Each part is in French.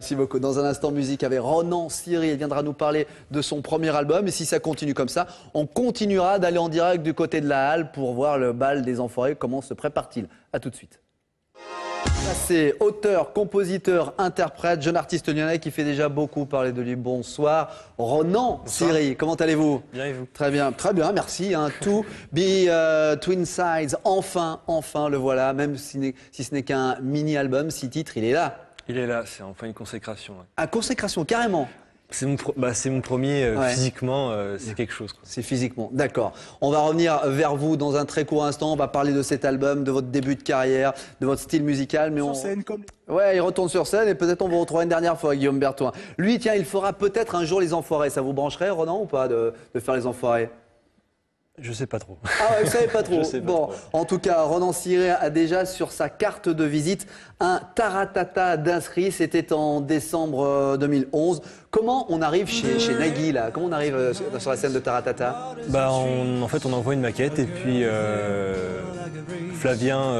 Merci beaucoup. Dans un instant, musique avec Ronan Siri. Il viendra nous parler de son premier album. Et si ça continue comme ça, on continuera d'aller en direct du côté de la halle pour voir le bal des Enfoirés. Comment se prépare-t-il? A tout de suite. C'est auteur, compositeur, interprète, jeune artiste lyonnais qui fait déjà beaucoup parler de lui. Bonsoir, Ronan Siri. Comment allez-vous? Bien et vous? Très bien, merci. To be Twin Sides, enfin, le voilà. Même si ce n'est qu'un mini-album, 6 titres, il est là. Il est là, c'est enfin une consécration. Ouais. À consécration, carrément. C'est mon premier, Ouais. Physiquement, c'est quelque chose. Quoi. C'est physiquement, d'accord. On va revenir vers vous dans un très court instant. On va parler de cet album, de votre début de carrière, de votre style musical. Mais Sur scène comme... Ouais, il retourne sur scène et peut-être on vous retrouvera une dernière fois, Guillaume Bertoin. Lui, tiens, il fera peut-être un jour les Enfoirés. Ça vous brancherait, Ronan, ou pas, de faire les Enfoirés? Je sais pas trop. Ah ouais, vous savez pas trop. Je sais pas Bon, trop. en tout cas, Ronan Siri a déjà sur sa carte de visite un taratata d'inscrits. C'était en décembre 2011. Comment on arrive chez Nagui, là? Comment on arrive sur la scène de taratata? En fait, on envoie une maquette et puis Flavien,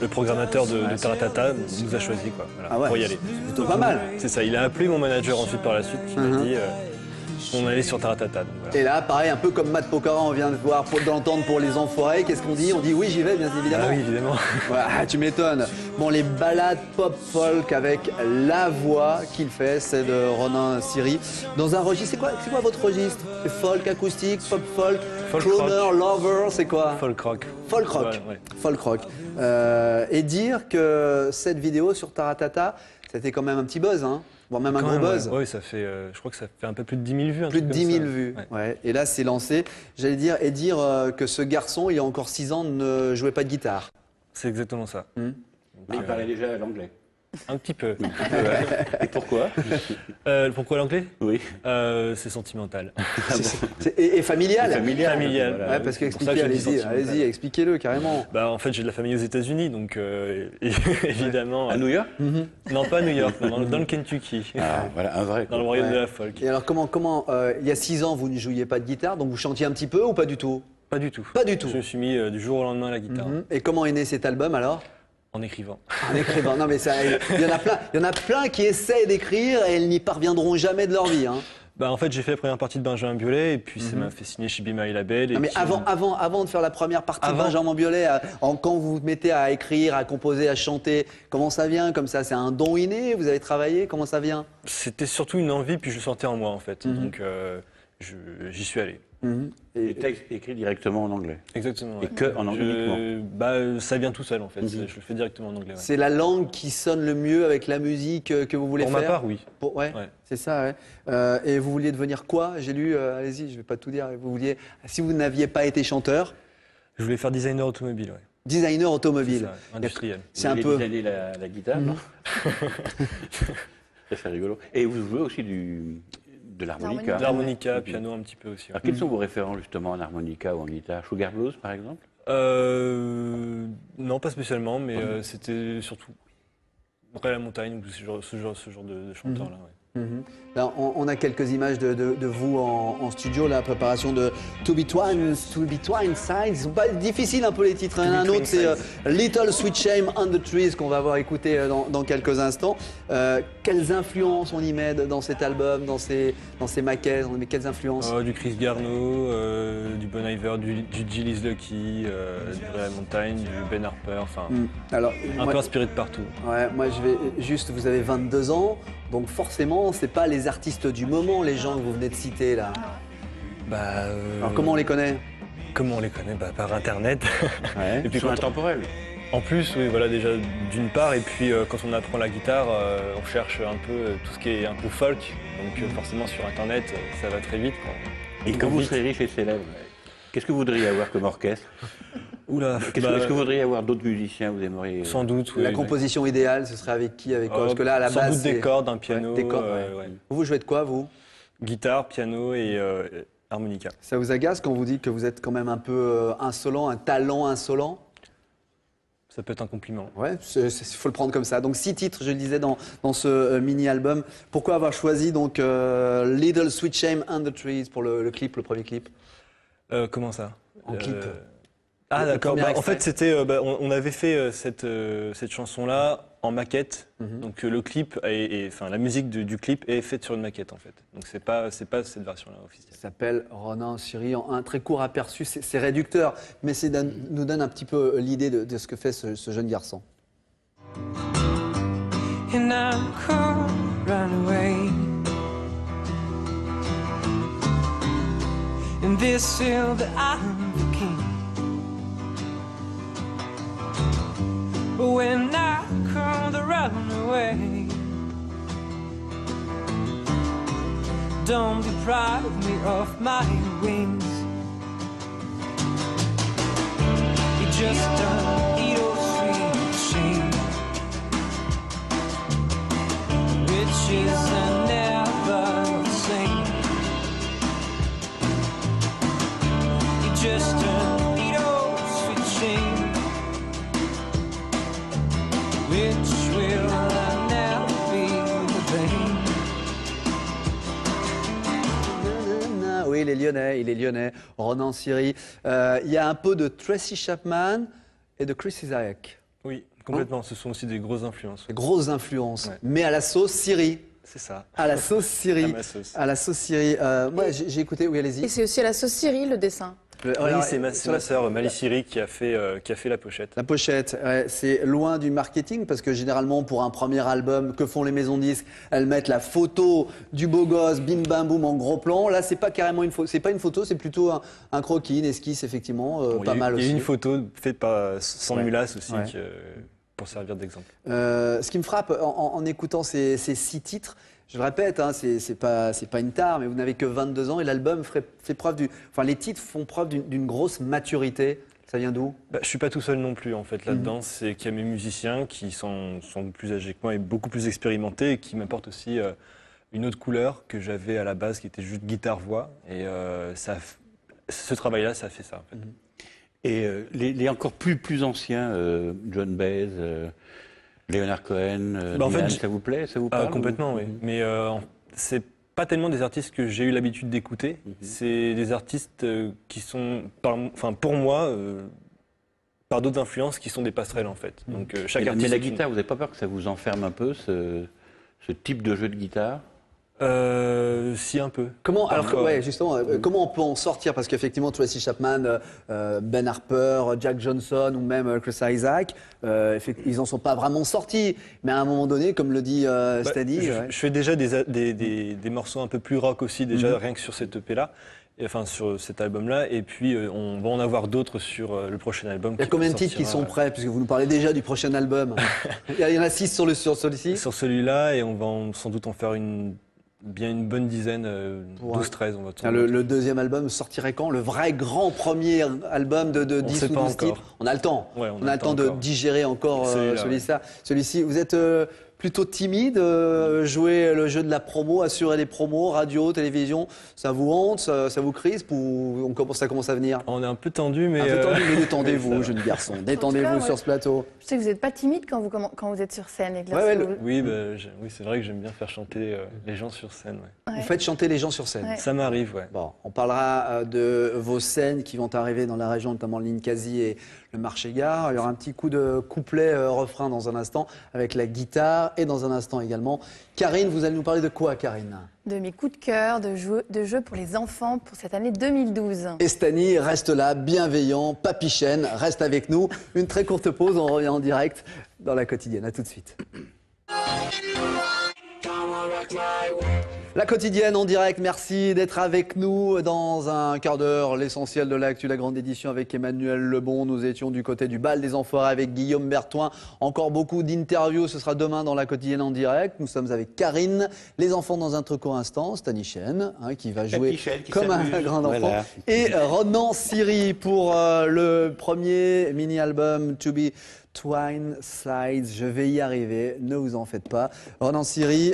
le programmateur de Taratata, nous a choisi quoi, voilà, Ah ouais, pour y aller. c'est plutôt pas mal. C'est ça, il a appelé mon manager ensuite par la suite qui m'a dit on allait sur Taratata. Donc, voilà. Et là, pareil, un peu comme Matt Pokora, on vient de voir, d'entendre pour les Enfoirés. Qu'est-ce qu'on dit? On dit oui, j'y vais, bien évidemment. Ah oui, évidemment. Ouais, tu m'étonnes. Bon, les balades pop-folk avec la voix qu'il fait, c'est de Ronan Siri. Dans un registre, c'est quoi votre registre? Folk acoustique, pop-folk, Folk crooner, rock. lover, c'est quoi? Folk rock. Folk rock. Ouais, ouais. Folk rock. Et dire que cette vidéo sur Taratata, c'était quand même un petit buzz, hein? Voire même un Quand gros même, buzz. ouais, ça fait, je crois que ça fait un peu plus de 10 000 vues. un Plus de truc 10 comme 000 ça. vues. Ouais. Ouais. Et là, c'est lancé. J'allais dire, que ce garçon, il y a encore 6 ans, ne jouait pas de guitare. C'est exactement ça. Hmm. Mais il parlait déjà l'anglais. Un petit peu. Et pourquoi? Pourquoi l'anglais? Oui. C'est sentimental. Et familial. Familial. Voilà, Ouais, oui. parce que c'est pour ça que expliquez, je dis allez-y, sentimental. expliquez-le carrément. En fait, j'ai de la famille aux États-Unis, donc évidemment. À New York? Non, pas à New York, non, dans le Kentucky, Ah, voilà, un vrai. dans le Quoi. royaume Ouais. de la folk. Et alors, il y a 6 ans, vous ne jouiez pas de guitare, donc vous chantiez un petit peu ou pas du tout? Pas du tout. Pas du tout. Je me suis mis du jour au lendemain à la guitare, Et comment est né cet album alors? en écrivant. En écrivant. Non, mais il y en a plein qui essaient d'écrire et ils n'y parviendront jamais de leur vie. Hein. En fait, j'ai fait la première partie de Benjamin Biolay, et puis ça m'a fait signer chez Be My Label. Et Non, mais puis, avant de faire la première partie de Avant. Benjamin Biolay, quand vous vous mettez à écrire, à composer, à chanter, comment ça vient comme ça? C'est un don inné? Vous avez travaillé? Comment ça vient? c'était surtout une envie, puis je le sentais en moi, en fait. Donc, j'y suis allé. Les textes écrits directement en anglais. Exactement. Et ouais. que en anglais uniquement. Ça vient tout seul, en fait. Je le fais directement en anglais. Ouais. C'est la langue qui sonne le mieux avec la musique que vous voulez Pour faire? ma part, oui. Ouais, Ouais. c'est ça, ouais. Et vous vouliez devenir quoi? J'ai lu, allez-y, je vais pas tout dire. Vous vouliez, si vous n'aviez pas été chanteur, Je voulais faire designer automobile, ouais. designer automobile. C'est ça, ouais, industriel. C'est un peu. Designer la guitare, non? Ça, c'est rigolo. Et vous jouez aussi de l'harmonica. De l'harmonica, piano un petit peu aussi. Ouais. Alors, quels sont vos référents justement en harmonica ou en guitare? Sugar Blues, par exemple? Non, pas spécialement, mais c'était surtout Ray La Montagne ou ce genre de chanteur-là. Ouais. Là, on a quelques images de vous en studio, la préparation de To Be Twin Sides. Ils sont pas difficiles un peu les titres. Un Twin autre, c'est Sides. Little Sweet Shame on the Trees qu'on va avoir écouté dans quelques instants. Quelles influences on y met dans cet album, dans ces maquettes? On y met quelles influences? Du Chris Garneau, du Bon Iver, du Gilles Lucky, du Ray La Montagne, du Ben Harper, enfin Alors, un moi, peu inspiré de partout. ouais, moi je vais juste, vous avez 22 ans, donc forcément, c'est pas les artistes du moment, les gens que vous venez de citer là. Alors comment on les connaît? Comment on les connaît? Par Internet. Ouais. Et puis Ils sont quand intemporels. En plus, oui, voilà, déjà d'une part, et puis quand on apprend la guitare, on cherche un peu tout ce qui est un peu folk, donc forcément sur Internet, ça va très vite. Et quand vous serez riche et célèbre, qu'est-ce que vous voudriez avoir comme orchestre? Oula, Est-ce que vous voudriez avoir d'autres musiciens? Vous aimeriez... sans doute, oui. La composition idéale, ce serait avec qui, avec quoi? Parce que là, à la sans base, doute des c'est- cordes, un piano, Ouais, des cordes, ouais. ouais. Vous jouez de quoi, vous? Guitare, piano et harmonica. Ça vous agace quand on vous dit que vous êtes quand même un peu insolent, un talent insolent? Ça peut être un compliment. Ouais, il faut le prendre comme ça. Donc 6 titres, je le disais, dans ce mini-album. Pourquoi avoir choisi donc Little Sweet Shame and the Trees pour le clip, le premier clip? Comment ça? En clip. Ah Le d'accord, premier en extrait. fait c'était, on avait fait cette chanson-là en maquette. Donc le clip, enfin la musique du clip est faite sur une maquette en fait. Donc c'est pas cette version-là officielle. Il s'appelle Ronan Siri. En un très court aperçu, c'est réducteur, mais nous donne un petit peu l'idée de ce que fait ce jeune garçon. And I can't run away. In this field I'm the king. But when I call the run away, don't deprive me of my wings. You just don't eat or sweet shame. Riches are never the same. You just don't eat or sweet shame. Which will never be the same. Oui, il est lyonnais, Ronan Siri. Il y a un peu de Tracy Chapman et de Chris Isaak. Oui, complètement. Ce sont aussi des grosses influences. Des grosses influences, Ouais. mais à la sauce Siri. C'est ça. À la sauce Siri. À ma sauce. À la sauce Siri. Moi, j'ai écouté, oui, allez-y. Et c'est aussi à la sauce Cyril, le dessin. Oui, Alors, c'est ma sur la- sœur Mali Siri qui a fait la pochette. La pochette, ouais, c'est loin du marketing parce que généralement pour un premier album, que font les maisons de disques? Elles mettent la photo du beau gosse, bim bam boum en gros plan. Là, c'est pas carrément une photo, c'est pas une photo, c'est plutôt un croquis, une esquisse effectivement, Bon, pas mal il y aussi. a une photo faite par Sand Ouais. Mulas aussi Ouais. pour servir d'exemple. Ce qui me frappe en écoutant ces 6 titres, je le répète, hein, c'est pas une tare, mais vous n'avez que 22 ans et l'album fait preuve les titres font preuve d'une grosse maturité. Ça vient d'où? Je suis pas tout seul non plus en fait là-dedans. C'est qu'il y a mes musiciens qui sont plus âgés que moi et beaucoup plus expérimentés et qui m'apportent aussi une autre couleur que j'avais à la base qui était juste guitare-voix. Et ce travail-là, ça a fait ça en fait. Et les encore plus anciens, John Baez, Leonard Cohen, En fait, Dylan, ça vous plaît? Ça vous parle? Complètement, oui. Mais c'est pas tellement des artistes que j'ai eu l'habitude d'écouter. C'est des artistes qui sont, pour moi, par d'autres influences qui sont des passerelles en fait. Donc chaque Mais artiste. la guitare, vous n'avez pas peur que ça vous enferme un peu, ce type de jeu de guitare? Si un peu. Comment, alors, Parfois. ouais, justement, comment on peut en sortir? Parce qu'effectivement, Tracy Chapman, Ben Harper, Jack Johnson ou même Chris Isaak, ils n'en sont pas vraiment sortis. Mais à un moment donné, comme le dit Stani, Je fais déjà des morceaux un peu plus rock aussi, déjà rien que sur cette EP-là, enfin sur cet album-là. Et puis on va en avoir d'autres sur le prochain album. il y a combien de titres qui sont prêts? Puisque vous nous parlez déjà du prochain album. Il y en a 6 sur celui-ci. Sur celui-là, et on va sans doute en faire bien une bonne dizaine, Pour 12-13 on va Tiens, le deuxième album sortirait quand? Le vrai grand premier album de 10 sait ou pas 12 encore. titres? On a le temps. Ouais, on a le temps de encore. digérer encore Celui-là, celui-ci. Vous êtes plutôt timide, jouer le jeu de la promo, assurer les promos, radio, télévision, ça vous hante, ça vous crispe ou ça commence à venir? On est un peu tendu, mais... Un peu tendu, mais oui, détendez-vous, ça va. jeune garçon. En Détendez-vous tout cas, sur ce plateau. Je sais que vous n'êtes pas timide quand vous êtes sur scène. Et que Ouais, ouais, lorsque vous- Oui, oui c'est vrai que j'aime bien faire chanter les gens sur scène. Ouais. Ouais. Vous faites chanter les gens sur scène. Ouais. Ça m'arrive, ouais. Bon, on parlera de vos scènes qui vont arriver dans la région, notamment Ninkasi et le Marché-Gare. Il y aura un petit coup de couplet-refrain dans un instant avec la guitare et dans un instant également. Karine, vous allez nous parler de quoi, Karine? De mes coups de cœur, de jeux pour les enfants pour cette année 2012. Et Stani reste là, bienveillant, papichène, reste avec nous. Une très courte pause, on revient en direct dans la quotidienne. À tout de suite. La quotidienne en direct, merci d'être avec nous dans un quart d'heure. L'essentiel de l'actu, la grande édition avec Emmanuel Lebon. Nous étions du côté du bal des Enfoirés avec Guillaume Bertoin. Encore beaucoup d'interviews, ce sera demain dans la quotidienne en direct. Nous sommes avec Karine, les enfants dans un très court instant, Stani Chen, qui va jouer Chen qui comme un s'amuse. grand enfant. Voilà. Et Ronan Siri pour le premier mini-album To Be Twine Slides, je vais y arriver, ne vous en faites pas. Ronan Siri,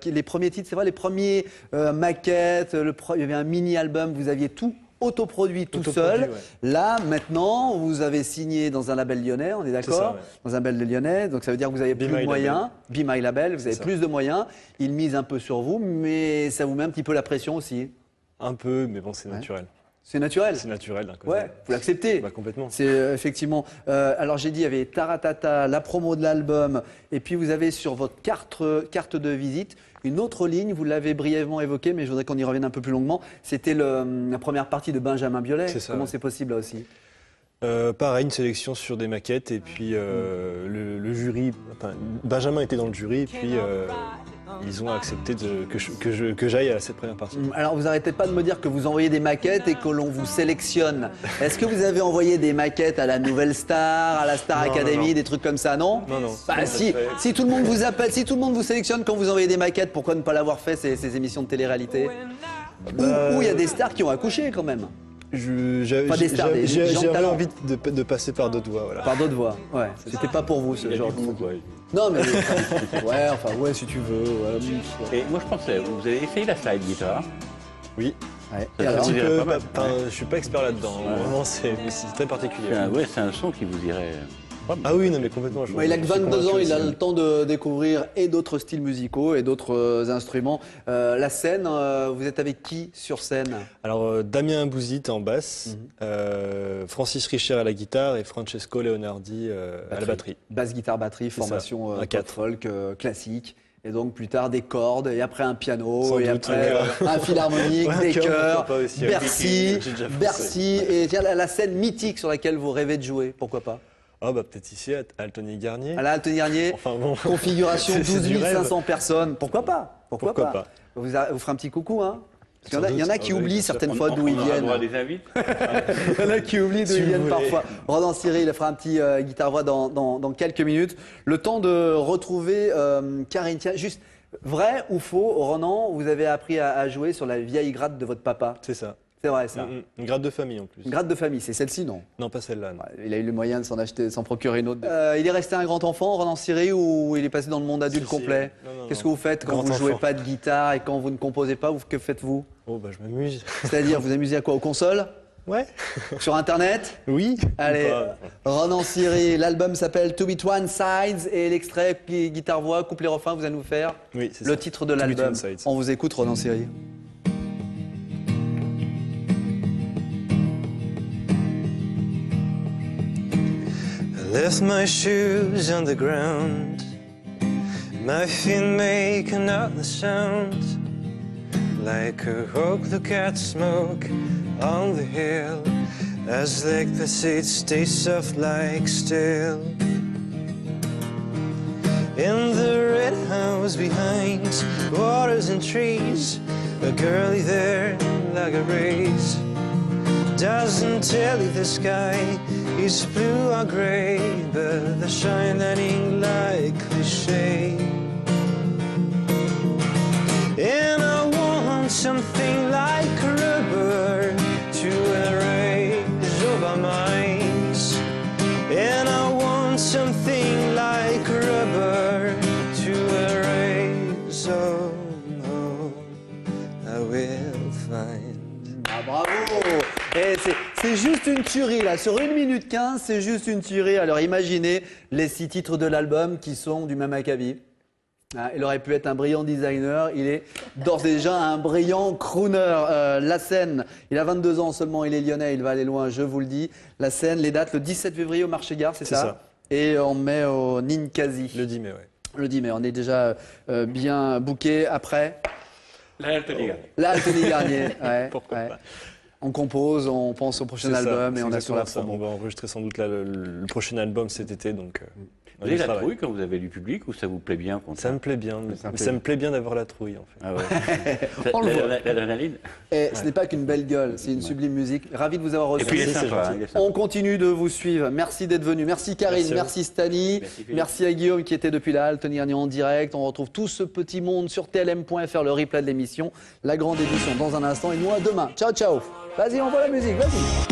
les premiers titres, c'est vrai, les premiers maquettes, il y avait un mini-album, vous aviez tout autoproduit tout seul. Ouais. Là, maintenant, vous avez signé dans un label lyonnais, on est ça, d'accord? ouais. Dans un label lyonnais, donc ça veut dire que vous avez Be plus de My moyens. Be My Label, vous avez ça. plus de moyens. Ils misent un peu sur vous, mais ça vous met un petit peu la pression aussi. Un peu, mais bon, c'est Ouais. naturel. C'est naturel. C'est naturel d'un côté. Ouais, vous l'acceptez. Bah, complètement. C'est effectivement. Alors j'ai dit, il y avait Taratata, la promo de l'album, et puis vous avez sur votre carte de visite une autre ligne. Vous l'avez brièvement évoquée, mais je voudrais qu'on y revienne un peu plus longuement. C'était la première partie de Benjamin Biolay. C'est ça, Comment ouais. c'est possible là aussi? Pareil, une sélection sur des maquettes et puis le jury, enfin, Benjamin était dans le jury et puis ils ont accepté que j'aille à cette première partie. Alors vous arrêtez pas de me dire que vous envoyez des maquettes et que l'on vous sélectionne. Est-ce que vous avez envoyé des maquettes à la Nouvelle Star, à la Star Non, Academy, non. des trucs comme ça, non? Non, non. Bah, si tout le monde vous appelle, si tout le monde vous sélectionne quand vous envoyez des maquettes, pourquoi ne pas l'avoir fait ces émissions de télé-réalité? Où il y a des stars qui ont accouché quand même. Pas des stars, des gens de J'avais talent. envie de passer par d'autres voies. Voilà. Par d'autres voix, ouais. C'était pas pour vous ce Il y a genre du de goût, truc. quoi. Non mais ouais, enfin ouais si tu veux. Ouais. Et moi, je pensais, vous avez essayé la slide guitare. Oui. Ouais. Ça Et alors, vous irait peu, pas mal. enfin, je suis pas expert là-dedans. Ouais. Vraiment, c'est très particulier. C'est un son qui vous irait pas mal. Ah oui, non mais complètement. ouais, il a que 22 ans, il a le temps. temps de découvrir et d'autres styles musicaux et d'autres instruments. La scène, vous êtes avec qui sur scène? Alors Damien Bouzit en basse, Francis Richer à la guitare et Francesco Leonardi à la batterie. Basse, guitare, batterie, C'est formation ça, à pop quatre. folk classique. Et donc plus tard des cordes, et après un piano, Sans et doute, après un philharmonique, Ouais, des un chœur, chœurs, pourquoi pas aussi, ouais. Bercy, J'ai déjà pensé. Bercy, et tiens, la scène mythique sur laquelle vous rêvez de jouer, pourquoi pas? Ah bah peut-être ici à Altony Garnier. À la Halte Garnier, Enfin bon. configuration C'est 12 du rêve. 500 personnes, pourquoi pas? Pourquoi pas. Vous ferez un petit coucou, hein? Parce Sans qu'il y en a doute. qui Ah oui, oublient bien sûr. certaines fois d'où ils On aura viennent. droit à des invites. Il y en a qui oublient d'où Si ils vous viennent voulez. parfois. Rodan Cyril fera un petit guitare-voix dans quelques minutes. Le temps de retrouver Karine. Tiens, juste, vrai ou faux, Ronan, vous avez appris à jouer sur la vieille gratte de votre papa? C'est ça. C'est vrai ça. Une gratte de famille en plus. Une gratte de famille, c'est celle-ci, non? Non, pas celle-là. non. Il a eu le moyen de s'en procurer une autre. Il est resté un grand enfant, Ronan Cyril, ou il est passé dans le monde adulte Si, si. complet? Non, Qu'est-ce que non. vous faites quand Grand vous ne jouez enfant. pas de guitare et quand vous ne composez pas? Que faites-vous? Oh bah je m'amuse. C'est-à-dire, vous amusez à quoi? Aux consoles? Ouais. Sur Internet? Oui. Allez, Ou pas. Ronan Cyril, l'album s'appelle To Be One Sides et l'extrait guitare-voix, couplet-refrain, vous allez nous faire Oui, c'est le ça. titre de To Be l'album. One Sides. On vous écoute, Ronan Cyril. I left my shoes on the ground. My feet make another sound. Like a hawk look at smoke on the hill. As like the seeds stay soft like steel. In the red house behind waters and trees, a girlie there like a race. Doesn't tell you the sky is blue or gray, but the shining like cliche. And I want something like rubber to erase over minds. And I want something like rubber to erase. Oh no, I will find. Ah, bravo! Et c'est juste une tuerie là, sur 1 minute 15, c'est juste une tuerie. Alors imaginez les 6 titres de l'album qui sont du même acabit. Ah, il aurait pu être un brillant designer, il est d'ores et déjà un brillant crooner. La scène, il a 22 ans seulement, il est lyonnais, il va aller loin, je vous le dis. La scène, les dates, le 17 février au Marché Gare, c'est C'est ça? ça. Et on met au Ninkasi. Le 10 mai, ouais. Le 10 mai, on est déjà bien booké. Après, Là, Altony Garnier. là, Altony Garnier. Ouais, Pourquoi ouais. pas. On compose, on pense au prochain C'est ça, album et c'est on assure la exactement ça. promo. On va enregistrer sans doute là, le prochain album cet été, donc. Vous avez la travail. trouille quand vous avez du public ou ça vous plaît bien quand Ça me plaît bien, mais Ça me ça me plaît bien d'avoir la trouille en fait. Ah ouais. On le voit. L'adrénaline. Et ce n'est pas qu'une belle gueule, c'est une sublime musique. Ravi de vous avoir Et reçu. puis il est c'est sympa. gentil. Il est sympa. On continue de vous suivre. Merci d'être venu. Merci Karine, Merci à vous. merci Stani, Merci Philippe. merci à Guillaume qui était depuis là, Altony Garnier en direct. On retrouve tout ce petit monde sur tlm.fr, le replay de l'émission, la grande édition dans un instant et nous à demain. Ciao ciao. Vas-y, envoie la musique, vas-y.